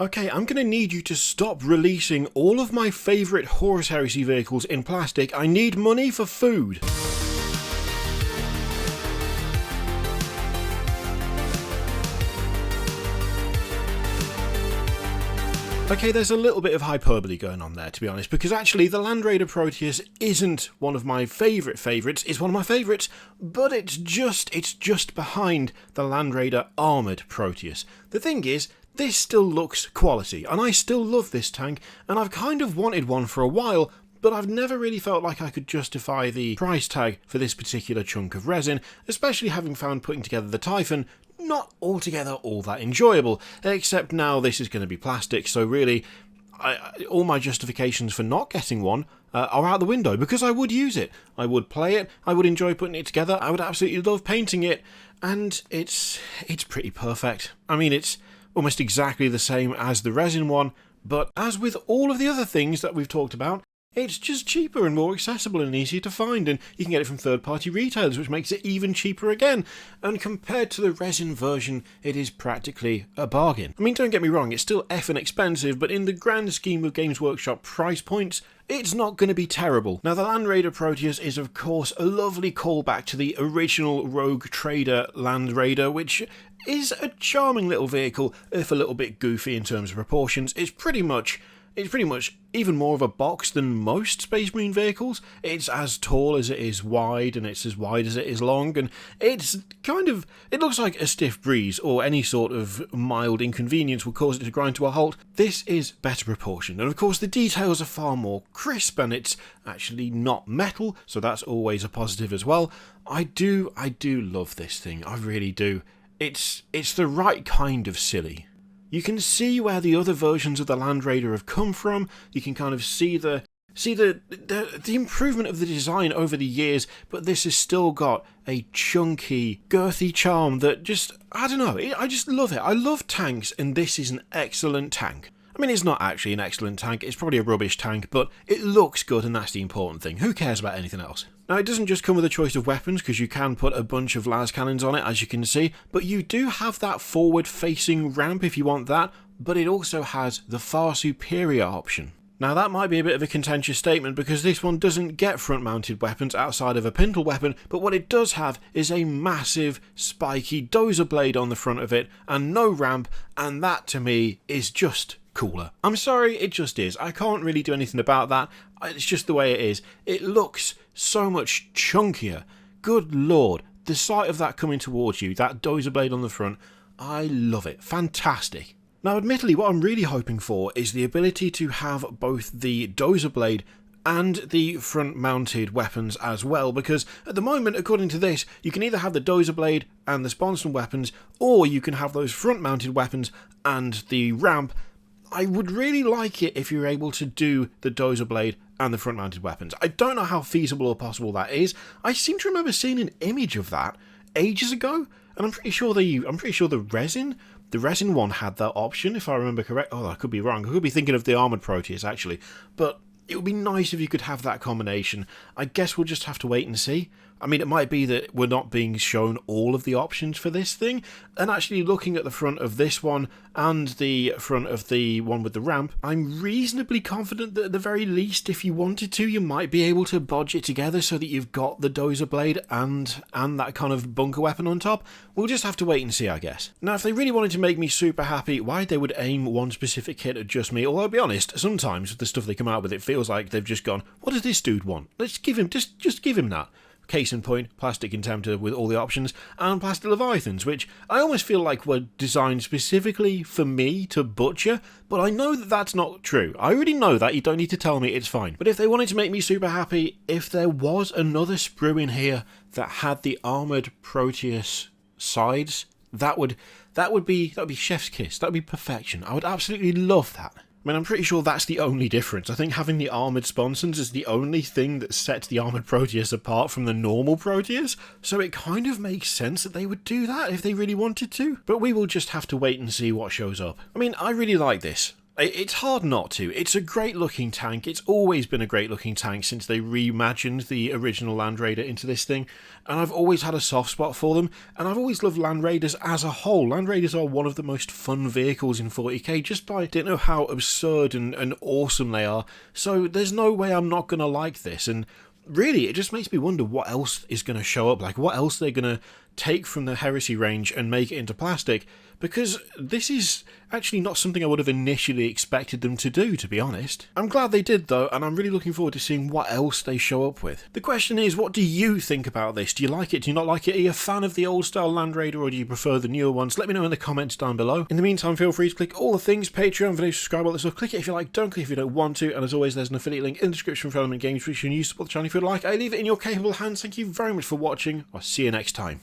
Okay, I'm going to need you to stop releasing all of my favourite Horus Heresy vehicles in plastic. I need money for food. Okay, there's a little bit of hyperbole going on there, to be honest, because actually the Land Raider Proteus isn't one of my favourites, it's one of my favourites, but it's just behind the Land Raider Armoured Proteus. The thing is, this still looks quality, and I still love this tank, and I've kind of wanted one for a while, but I've never really felt like I could justify the price tag for this particular chunk of resin, especially having found putting together the Typhon not altogether all that enjoyable, except now this is going to be plastic, so really, all my justifications for not getting one are out the window, because I would use it, I would play it, I would enjoy putting it together, I would absolutely love painting it, and it's pretty perfect. I mean, it's almost exactly the same as the resin one, but as with all of the other things that we've talked about, it's just cheaper and more accessible and easier to find, and you can get it from third-party retailers, which makes it even cheaper again. And compared to the resin version, it is practically a bargain. I mean, don't get me wrong, it's still effing expensive, but in the grand scheme of Games Workshop price points, it's not going to be terrible. Now, the Land Raider Proteus is, of course, a lovely callback to the original Rogue Trader Land Raider, which is a charming little vehicle, if a little bit goofy in terms of proportions. It's pretty much even more of a box than most Space Marine vehicles. It's as tall as it is wide, and it's as wide as it is long, and it looks like a stiff breeze or any sort of mild inconvenience will cause it to grind to a halt. This is better proportioned, and of course the details are far more crisp, and it's actually not metal, so that's always a positive as well. I do love this thing, I really do. It's the right kind of silly. You can see where the other versions of the Land Raider have come from. You can kind of see the improvement of the design over the years, but this has still got a chunky, girthy charm that just, I don't know, I just love it. I love tanks, and this is an excellent tank. I mean, it's not actually an excellent tank, it's probably a rubbish tank, but it looks good, and that's the important thing. Who cares about anything else? Now, it doesn't just come with a choice of weapons, because you can put a bunch of las cannons on it, as you can see, but you do have that forward-facing ramp if you want that, but it also has the far superior option. Now, that might be a bit of a contentious statement, because this one doesn't get front-mounted weapons outside of a pintle weapon, but what it does have is a massive, spiky dozer blade on the front of it, and no ramp, and that, to me, is just cooler. I'm sorry, it just is. I can't really do anything about that. It's just the way it is. It looks so much chunkier. Good lord, the sight of that coming towards you, that dozer blade on the front, I love it. Fantastic. Now, admittedly, what I'm really hoping for is the ability to have both the dozer blade and the front-mounted weapons as well, because at the moment, according to this, you can either have the dozer blade and the sponson weapons, or you can have those front-mounted weapons and the ramp. I would really like it if you're able to do the dozer blade and the front-mounted weapons. I don't know how feasible or possible that is. I seem to remember seeing an image of that ages ago, and I'm pretty sure the resin one had that option, if I remember correct. Oh, I could be wrong. I could be thinking of the Armoured Proteus, actually. But it would be nice if you could have that combination. I guess we'll just have to wait and see. I mean, it might be that we're not being shown all of the options for this thing, and actually looking at the front of this one and the front of the one with the ramp, I'm reasonably confident that at the very least, if you wanted to, you might be able to bodge it together so that you've got the dozer blade and that kind of bunker weapon on top. We'll just have to wait and see, I guess. Now, if they really wanted to make me super happy, why they would aim one specific kit at just me, although I'll be honest, sometimes with the stuff they come out with, it feels like they've just gone, what does this dude want? Let's give him, just give him that. Case in point, Plastic Contemptor with all the options, and Plastic Leviathans, which I almost feel like were designed specifically for me to butcher, but I know that that's not true. I already know that, you don't need to tell me, it's fine. But if they wanted to make me super happy, if there was another sprue in here that had the Armoured Proteus sides, that would be chef's kiss, that would be perfection. I would absolutely love that. I mean, I'm pretty sure that's the only difference. I think having the armoured sponsons is the only thing that sets the Armoured Proteus apart from the normal Proteus, so it kind of makes sense that they would do that if they really wanted to. But we will just have to wait and see what shows up. I mean, I really like this. It's hard not to. It's a great looking tank. It's always been a great looking tank since they reimagined the original Land Raider into this thing, and I've always had a soft spot for them, and I've always loved Land Raiders as a whole. Land Raiders are one of the most fun vehicles in 40k, just by, I don't know how absurd and awesome they are, so there's no way I'm not going to like this, and really, it just makes me wonder what else is going to show up, like what else they're going to take from the Heresy range and make it into plastic, because this is actually not something I would have initially expected them to do, to be honest. I'm glad they did though, and I'm really looking forward to seeing what else they show up with. The question is, what do you think about this? Do you like it? Do you not like it? Are you a fan of the old style Land Raider, or do you prefer the newer ones? Let me know in the comments down below. In the meantime, feel free to click all the things, Patreon, video, subscribe, all this stuff. Click it if you like, don't click if you don't want to, and as always, there's an affiliate link in the description for Element Games, which you can use to support the channel if you'd like. I leave it in your capable hands. Thank you very much for watching. I'll see you next time.